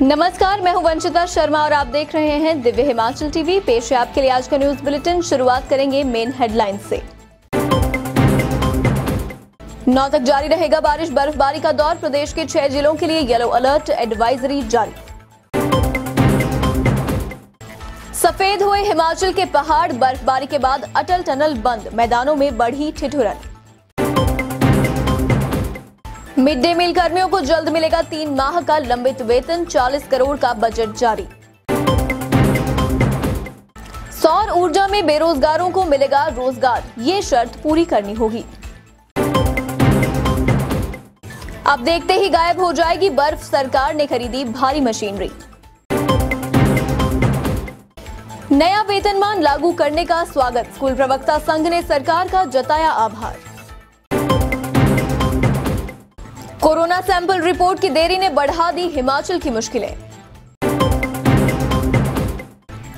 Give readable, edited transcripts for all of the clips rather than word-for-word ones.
नमस्कार, मैं हूं वंशिता शर्मा और आप देख रहे हैं दिव्य हिमाचल टीवी। पेश है आपके लिए आज का न्यूज बुलेटिन। शुरुआत करेंगे मेन हेडलाइन से। 9 तक जारी रहेगा बारिश बर्फबारी का दौर। प्रदेश के 6 जिलों के लिए येलो अलर्ट एडवाइजरी जारी। सफेद हुए हिमाचल के पहाड़, बर्फबारी के बाद अटल टनल बंद, मैदानों में बढ़ी ठिठुरन। मिड डे मील कर्मियों को जल्द मिलेगा 3 माह का लंबित वेतन, 40 करोड़ का बजट जारी। सौर ऊर्जा में बेरोजगारों को मिलेगा रोजगार, ये शर्त पूरी करनी होगी। अब देखते ही गायब हो जाएगी बर्फ, सरकार ने खरीदी भारी मशीनरी। नया वेतनमान लागू करने का स्वागत, स्कूल प्रवक्ता संघ ने सरकार का जताया आभार। कोरोना सैंपल रिपोर्ट की देरी ने बढ़ा दी हिमाचल की मुश्किलें।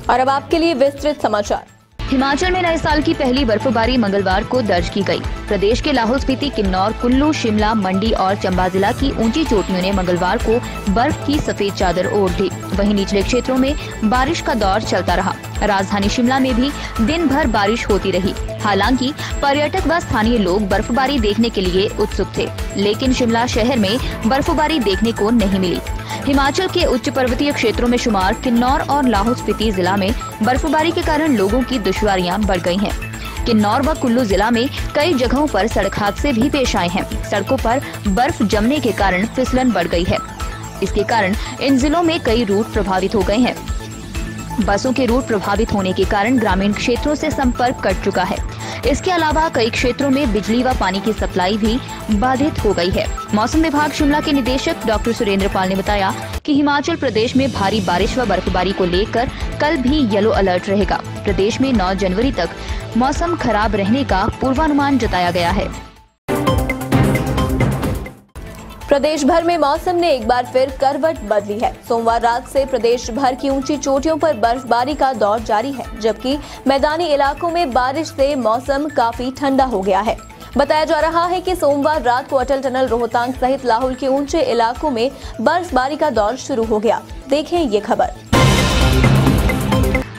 और अब आपके लिए विस्तृत समाचार। हिमाचल में नए साल की पहली बर्फबारी मंगलवार को दर्ज की गई। प्रदेश के लाहौल स्पीति, किन्नौर, कुल्लू, शिमला, मंडी और चंबा जिला की ऊंची चोटियों ने मंगलवार को बर्फ की सफेद चादर ओढ़ ली। वहीं निचले क्षेत्रों में बारिश का दौर चलता रहा। राजधानी शिमला में भी दिन भर बारिश होती रही। हालांकि पर्यटक व स्थानीय लोग बर्फबारी देखने के लिए उत्सुक थे, लेकिन शिमला शहर में बर्फबारी देखने को नहीं मिली। हिमाचल के उच्च पर्वतीय क्षेत्रों में शुमार किन्नौर और लाहौल स्पीति जिला में बर्फबारी के कारण लोगों की दुश्वारियां बढ़ गई हैं। किन्नौर व कुल्लू जिला में कई जगहों पर सड़क हादसे भी पेश आए हैं। सड़कों पर बर्फ जमने के कारण फिसलन बढ़ गई है। इसके कारण इन जिलों में कई रूट प्रभावित हो गए हैं। बसों के रूट प्रभावित होने के कारण ग्रामीण क्षेत्रों से संपर्क कट चुका है। इसके अलावा कई क्षेत्रों में बिजली व पानी की सप्लाई भी बाधित हो गई है। मौसम विभाग शिमला के निदेशक डॉक्टर सुरेंद्र पाल ने बताया कि हिमाचल प्रदेश में भारी बारिश व बर्फबारी को लेकर कल भी येलो अलर्ट रहेगा। प्रदेश में 9 जनवरी तक मौसम खराब रहने का पूर्वानुमान जताया गया है। प्रदेश भर में मौसम ने एक बार फिर करवट बदली है। सोमवार रात से प्रदेश भर की ऊंची चोटियों पर बर्फबारी का दौर जारी है, जबकि मैदानी इलाकों में बारिश से मौसम काफी ठंडा हो गया है। बताया जा रहा है कि सोमवार रात को अटल टनल रोहतांग सहित लाहौल के ऊंचे इलाकों में बर्फबारी का दौर शुरू हो गया। देखें ये खबर।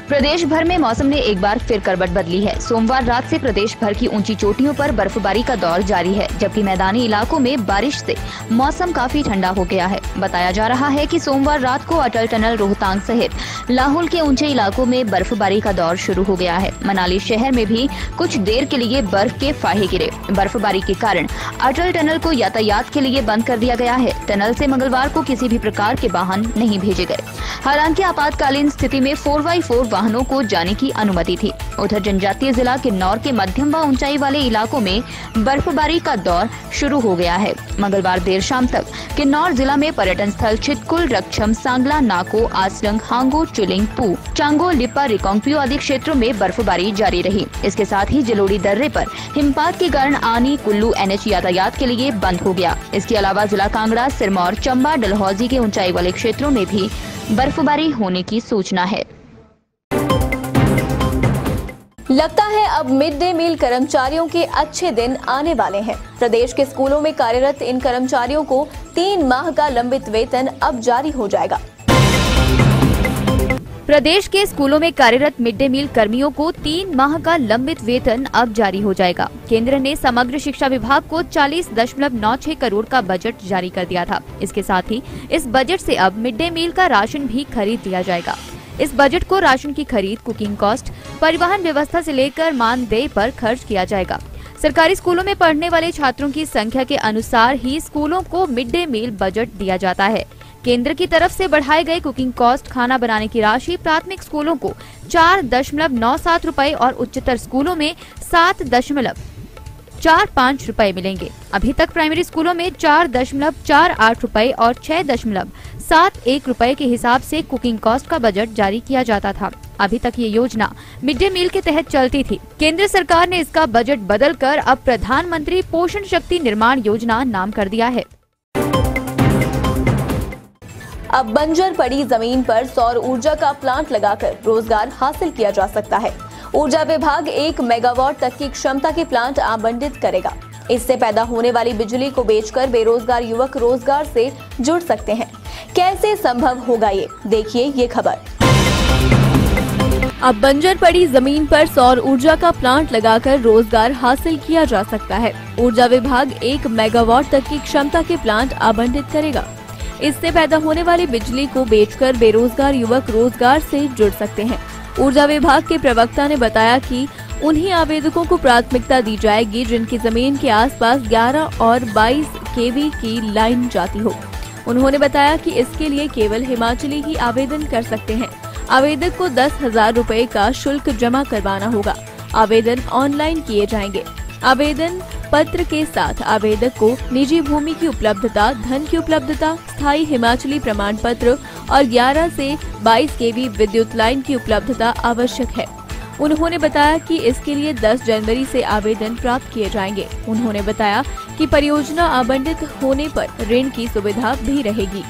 प्रदेश भर में मौसम ने एक बार फिर करवट बदली है। सोमवार रात से प्रदेश भर की ऊंची चोटियों पर बर्फबारी का दौर जारी है, जबकि मैदानी इलाकों में बारिश से मौसम काफी ठंडा हो गया है। बताया जा रहा है कि सोमवार रात को अटल टनल रोहतांग सहित लाहौल के ऊंचे इलाकों में बर्फबारी का दौर शुरू हो गया है। मनाली शहर में भी कुछ देर के लिए बर्फ के फाहे गिरे। बर्फबारी के कारण अटल टनल को यातायात के लिए बंद कर दिया गया है। टनल से मंगलवार को किसी भी प्रकार के वाहन नहीं भेजे गए। हालांकि आपातकालीन स्थिति में 4x4 वाहनों को जाने की अनुमति थी। उधर जनजातीय जिला किन्नौर के मध्यम व ऊंचाई वाले इलाकों में बर्फबारी का दौर शुरू हो गया है। मंगलवार देर शाम तक किन्नौर जिला में पर्यटन स्थल छितकुल, रक्षम, सांगला, नाको, आसरंग, हांगो, चुलिंग, पू, चांगो, लिपा, रिकांगपियो आदि क्षेत्रों में बर्फबारी जारी रही। इसके साथ ही जलोड़ी दर्रे पर हिमपात के कारण आनी कुल्लू NH यातायात के लिए बंद हो गया। इसके अलावा जिला कांगड़ा, सिरमौर, चंबा, डलहौजी के ऊंचाई वाले क्षेत्रों में भी बर्फबारी होने की सूचना है। लगता है अब मिड डे मील कर्मचारियों के अच्छे दिन आने वाले हैं। प्रदेश के स्कूलों में कार्यरत इन कर्मचारियों को 3 माह का लंबित वेतन अब जारी हो जाएगा। प्रदेश के स्कूलों में कार्यरत मिड डे मील कर्मियों को 3 माह का लंबित वेतन अब जारी हो जाएगा। केंद्र ने समग्र शिक्षा विभाग को 40.96 करोड़ का बजट जारी कर दिया था। इसके साथ ही इस बजट से अब मिड डे मील का राशन भी खरीद लिया जाएगा। इस बजट को राशन की खरीद, कुकिंग कॉस्ट, परिवहन व्यवस्था से लेकर मानदेय पर खर्च किया जाएगा। सरकारी स्कूलों में पढ़ने वाले छात्रों की संख्या के अनुसार ही स्कूलों को मिड डे मील बजट दिया जाता है। केंद्र की तरफ से बढ़ाए गए कुकिंग कॉस्ट, खाना बनाने की राशि प्राथमिक स्कूलों को 4.97 रुपए और उच्चतर स्कूलों में 7.45 रुपए मिलेंगे। अभी तक प्राइमरी स्कूलों में 4.48 रुपए और 6.71 रुपए के हिसाब से कुकिंग कॉस्ट का बजट जारी किया जाता था। अभी तक ये योजना मिड डे मील के तहत चलती थी। केंद्र सरकार ने इसका बजट बदलकर अब प्रधानमंत्री पोषण शक्ति निर्माण योजना नाम कर दिया है। अब बंजर पड़ी जमीन पर सौर ऊर्जा का प्लांट लगाकर रोजगार हासिल किया जा सकता है। ऊर्जा विभाग 1 मेगावाट तक की क्षमता के प्लांट आवंटित करेगा। इससे पैदा होने वाली बिजली को बेचकर बेरोजगार युवक रोजगार से जुड़ सकते हैं। कैसे संभव होगा ये, देखिए ये खबर। अब बंजर पड़ी जमीन पर सौर ऊर्जा का प्लांट लगाकर रोजगार हासिल किया जा सकता है। ऊर्जा विभाग 1 मेगावाट तक की क्षमता के प्लांट आवंटित करेगा। इससे पैदा होने वाली बिजली को बेचकर बेरोजगार युवक रोजगार से जुड़ सकते हैं। ऊर्जा विभाग के प्रवक्ता ने बताया कि उन्हीं आवेदकों को प्राथमिकता दी जाएगी जिनकी जमीन के आसपास 11 और 22 केवी की लाइन जाती हो। उन्होंने बताया कि इसके लिए केवल हिमाचली ही आवेदन कर सकते हैं। आवेदक को 10,000 रुपए का शुल्क जमा करवाना होगा। आवेदन ऑनलाइन किए जाएंगे। आवेदन पत्र के साथ आवेदक को निजी भूमि की उपलब्धता, धन की उपलब्धता, स्थायी हिमाचली प्रमाण पत्र और 11 से 22 केवी विद्युत लाइन की उपलब्धता आवश्यक है। उन्होंने बताया कि इसके लिए 10 जनवरी से आवेदन प्राप्त किए जाएंगे। उन्होंने बताया कि परियोजना आवंटित होने पर ऋण की सुविधा भी रहेगी।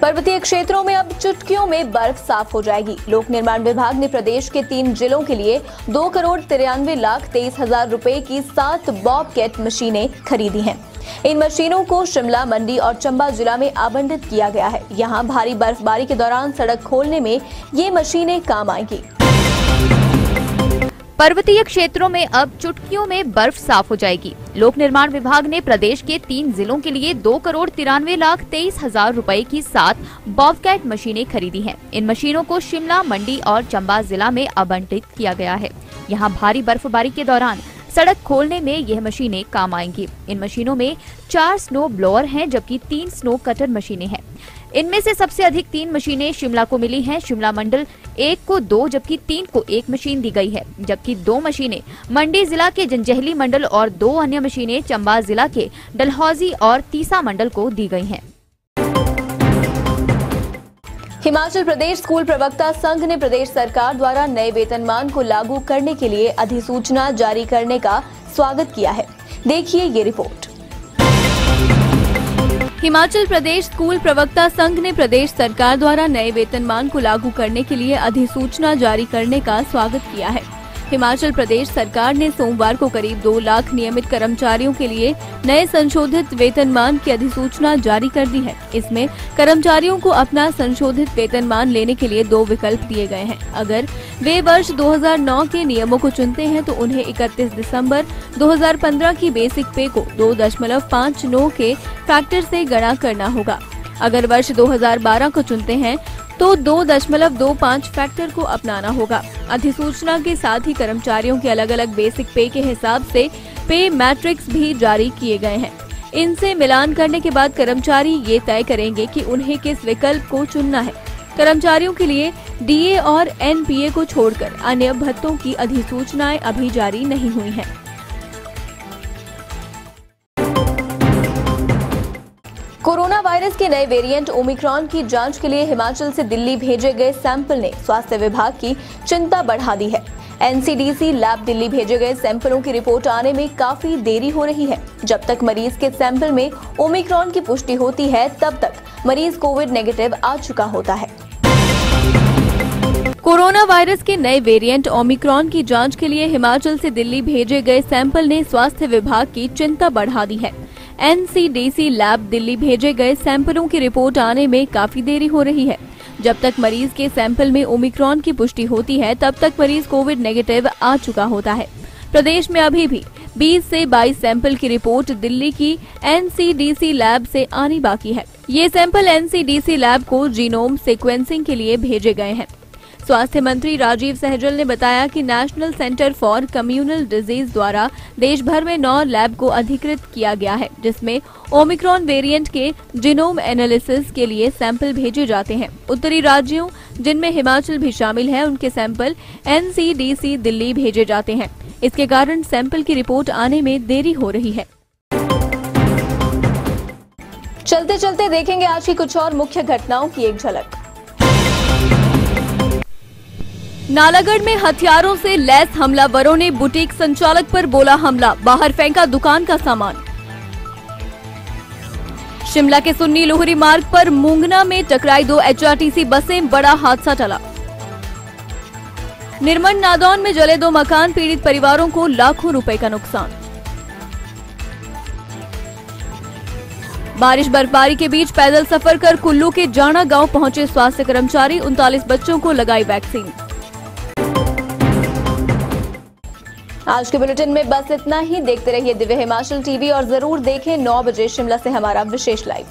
पर्वतीय क्षेत्रों में अब चुटकियों में बर्फ साफ हो जाएगी। लोक निर्माण विभाग ने प्रदेश के 3 जिलों के लिए 2,93,23,000 रुपए की 7 बॉबकैट मशीनें खरीदी हैं। इन मशीनों को शिमला, मंडी और चंबा जिला में आवंटित किया गया है। यहां भारी बर्फबारी के दौरान सड़क खोलने में ये मशीनें काम आएंगी। पर्वतीय क्षेत्रों में अब चुटकियों में बर्फ साफ हो जाएगी। लोक निर्माण विभाग ने प्रदेश के 3 जिलों के लिए 2,93,23,000 रुपए की 7 बॉबकैट मशीनें खरीदी हैं। इन मशीनों को शिमला, मंडी और चंबा जिला में आवंटित किया गया है। यहां भारी बर्फबारी के दौरान सड़क खोलने में यह मशीनें काम आएंगी। इन मशीनों में 4 स्नो ब्लोअर हैं, जबकि 3 स्नो कटर मशीनें हैं। इनमें से सबसे अधिक 3 मशीनें शिमला को मिली हैं। शिमला मंडल 1 को 2 जबकि 3 को 1 मशीन दी गई है, जबकि 2 मशीनें मंडी जिला के जंजैहली मंडल और 2 अन्य मशीनें चंबा जिला के डलहौजी और तीसा मंडल को दी गई हैं। हिमाचल प्रदेश स्कूल प्रवक्ता संघ ने प्रदेश सरकार द्वारा नए वेतनमान को लागू करने के लिए अधिसूचना जारी करने का स्वागत किया है। देखिए ये रिपोर्ट। हिमाचल प्रदेश स्कूल प्रवक्ता संघ ने प्रदेश सरकार द्वारा नए वेतनमान को लागू करने के लिए अधिसूचना जारी करने का स्वागत किया है। हिमाचल प्रदेश सरकार ने सोमवार को करीब 2 लाख नियमित कर्मचारियों के लिए नए संशोधित वेतनमान की अधिसूचना जारी कर दी है। इसमें कर्मचारियों को अपना संशोधित वेतनमान लेने के लिए 2 विकल्प दिए गए हैं। अगर वे वर्ष 2009 के नियमों को चुनते हैं तो उन्हें 31 दिसंबर 2015 की बेसिक पे को 2.59 के फैक्टर से गणा करना होगा। अगर वर्ष 2012 को चुनते हैं तो 2.25 फैक्टर को अपनाना होगा। अधिसूचना के साथ ही कर्मचारियों के अलग अलग बेसिक पे के हिसाब से पे मैट्रिक्स भी जारी किए गए हैं। इनसे मिलान करने के बाद कर्मचारी ये तय करेंगे कि उन्हें किस विकल्प को चुनना है। कर्मचारियों के लिए डीए और एनपीए को छोड़कर अन्य भत्तों की अधिसूचनाएं अभी जारी नहीं हुई हैं। कोरोना वायरस के नए वेरिएंट ओमिक्रॉन की जांच के लिए हिमाचल से दिल्ली भेजे गए सैंपल ने स्वास्थ्य विभाग की चिंता बढ़ा दी है। एनसीडीसी लैब दिल्ली भेजे गए सैंपलों की रिपोर्ट आने में काफी देरी हो रही है। जब तक मरीज के सैंपल में ओमिक्रॉन की पुष्टि होती है, तब तक मरीज कोविड नेगेटिव आ चुका होता है। कोरोना वायरस के नए वेरिएंट ओमिक्रॉन की जांच के लिए हिमाचल से दिल्ली भेजे गए सैंपल ने स्वास्थ्य विभाग की चिंता बढ़ा दी है। एनसीडीसी लैब दिल्ली भेजे गए सैंपलों की रिपोर्ट आने में काफी देरी हो रही है। जब तक मरीज के सैंपल में ओमिक्रॉन की पुष्टि होती है, तब तक मरीज कोविड नेगेटिव आ चुका होता है। प्रदेश में अभी भी 20 से 22 सैंपल की रिपोर्ट दिल्ली की एनसीडीसी लैब से आनी बाकी है। ये सैंपल एनसीडीसी लैब को जीनोम सीक्वेंसिंग के लिए भेजे गए हैं। स्वास्थ्य मंत्री राजीव सहजल ने बताया कि national centre for communal disease द्वारा देश भर में 9 लैब को अधिकृत किया गया है, जिसमें ओमिक्रॉन वेरिएंट के जीनोम एनालिसिस के लिए सैंपल भेजे जाते हैं। उत्तरी राज्यों, जिनमें हिमाचल भी शामिल है, उनके सैंपल एनसीडीसी दिल्ली भेजे जाते हैं। इसके कारण सैंपल की रिपोर्ट आने में देरी हो रही है। चलते चलते देखेंगे आज की कुछ और मुख्य घटनाओं की एक झलक। नालागढ़ में हथियारों से लैस हमलावरों ने बुटीक संचालक पर बोला हमला, बाहर फेंका दुकान का सामान। शिमला के सुन्नी लोहरी मार्ग पर मूंगना में टकराई 2 एचआरटीसी बसें, बड़ा हादसा टला। निर्मंड नादौन में जले 2 मकान, पीड़ित परिवारों को लाखों रुपए का नुकसान। बारिश बर्फबारी के बीच पैदल सफर कर कुल्लू के जाना गांव पहुंचे स्वास्थ्य कर्मचारी, 39 बच्चों को लगाई वैक्सीन। आज के बुलेटिन में बस इतना ही। देखते रहिए दिव्य हिमाचल टीवी और जरूर देखें 9 बजे शिमला से हमारा विशेष लाइव।